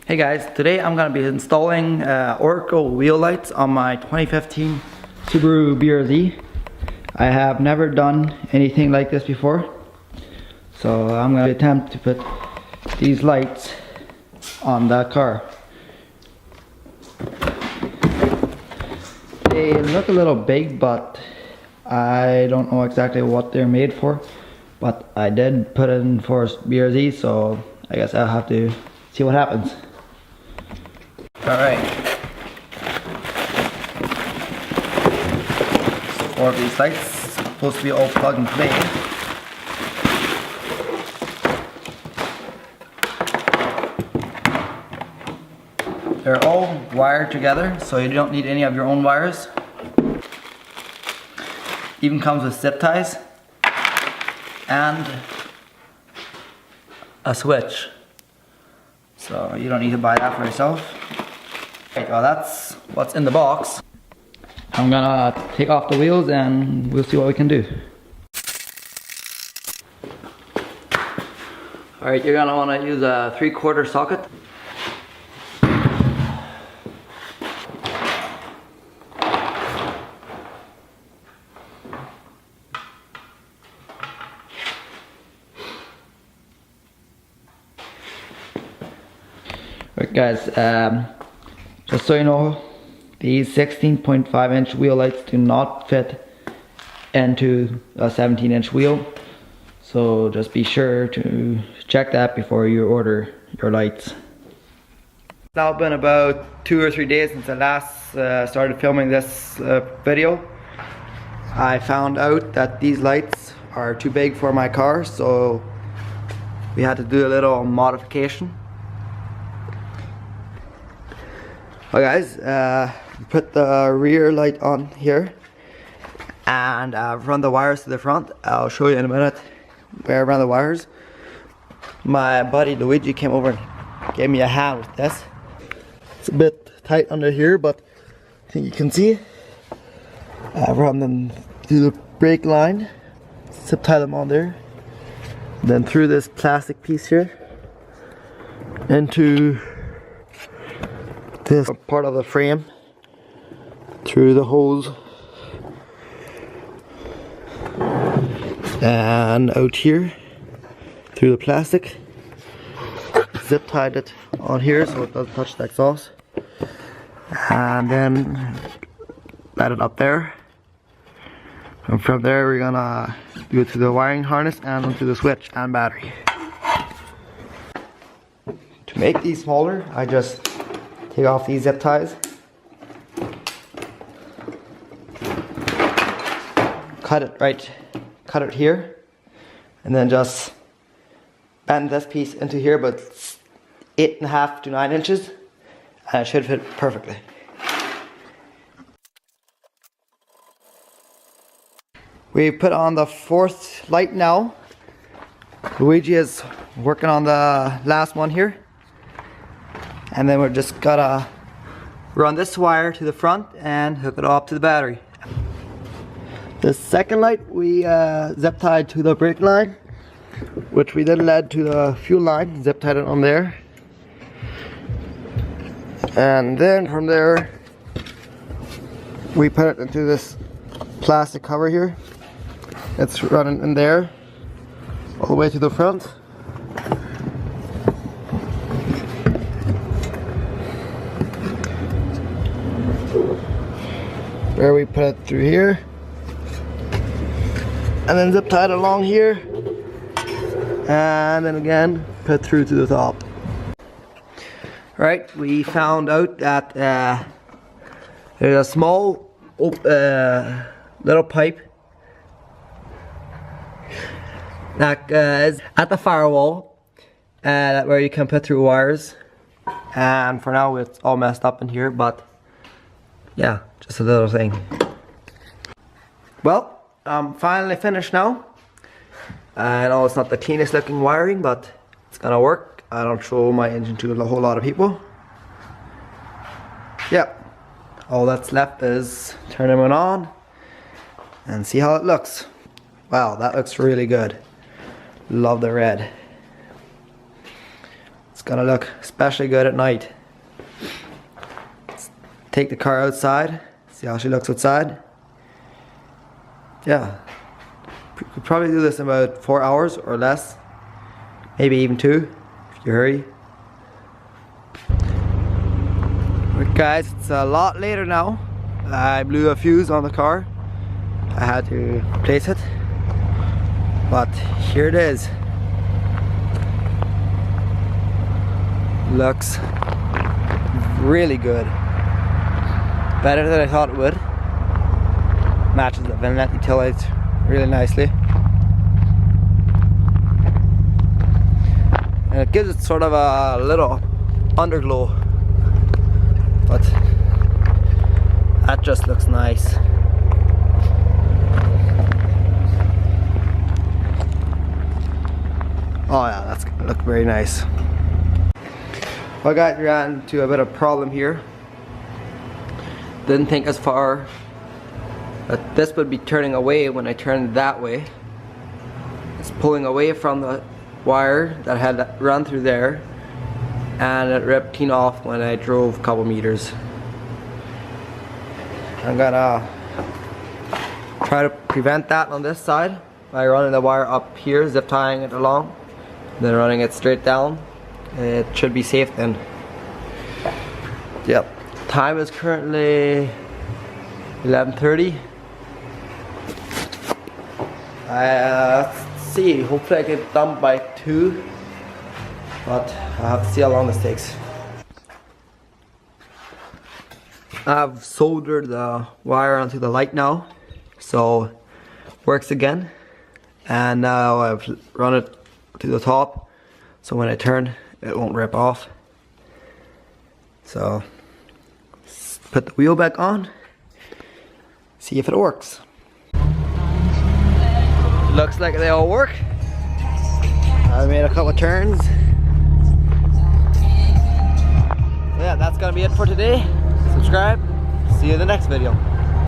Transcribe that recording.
Hey guys, today I'm going to be installing Oracle wheel lights on my 2015 Subaru BRZ. I have never done anything like this before, so I'm going to attempt to put these lights on that car. They look a little big, but I don't know exactly what they're made for, but I did put it in for BRZ, so I guess I'll have to see what happens. Alright, so 4 of these lights supposed to be all plug and play. They're all wired together, so you don't need any of your own wires. Even comes with zip ties and a switch, so you don't need to buy that for yourself. Okay, well, that's what's in the box. I'm gonna take off the wheels and we'll see what we can do. Alright, you're gonna wanna use a 3/4 socket. Alright guys, just so you know, these 16.5-inch wheel lights do not fit into a 17-inch wheel, so just be sure to check that before you order your lights. It's now been about 2 or 3 days since I last started filming this video. I found out that these lights are too big for my car, so we had to do a little modification. Well guys, put the rear light on here and run the wires to the front. I'll show you in a minute where I run the wires. My buddy Luigi came over and gave me a hand with this. It's a bit tight under here, but I think you can see. I run them through the brake line, zip tie them on there, then through this plastic piece here into this part of the frame, through the hose and out here through the plastic. Zip tied it on here so it doesn't touch the exhaust, and then let it up there, and from there we're gonna do it to the wiring harness and onto the switch and battery. To make these smaller, I just take off these zip ties, cut it here, and then just bend this piece into here, but 8.5 to 9 inches, and it should fit perfectly. We put on the 4th light now. Luigi is working on the last one here. And then we're just gotta run this wire to the front and hook it up to the battery. The second light we zip tied to the brake line, which we then led to the fuel line, zip tied it on there. And then from there we put it into this plastic cover here. It's running in there all the way to the front. Where we put it through here, and then zip tied along here, and then again put through to the top. Right, we found out that there's a small little pipe that is at the firewall where you can put through wires, and for now it's all messed up in here, but yeah, just a little thing. Well, I'm finally finished now. I know it's not the cleanest looking wiring, but it's gonna work. I don't show my engine to a whole lot of people. Yeah, all that's left is turn them on and see how it looks. Wow, that looks really good. Love the red. Let's gonna look especially good at night. Let's take the car outside, see how she looks outside. Yeah, we could probably do this in about 4 hours or less, maybe even 2 if you hurry. Alright guys, it's a lot later now. I blew a fuse on the car. I had to replace it, but here it is. Looks really good. Better than I thought it would. Matches the Vignette taillights really nicely. And it gives it sort of a little underglow. But that just looks nice. Oh yeah, that's gonna look very nice. I ran into a bit of a problem here. Didn't think as far that this would be turning away when I turned that way. It's pulling away from the wire that had run through there, and it ripped clean off when I drove a couple meters. I'm gonna try to prevent that on this side by running the wire up here, zip tying it along, then running it straight down. It should be safe then. Yep. Time is currently 11:30. Let's see. Hopefully I get it done by 2. But I'll have to see how long this takes. I've soldered the wire onto the light now, so works again. And now I've run it to the top, so when I turn, it won't rip off. So let's put the wheel back on, see if it works. Looks like they all work. I made a couple of turns. Yeah, that's gonna be it for today. Subscribe. See you in the next video.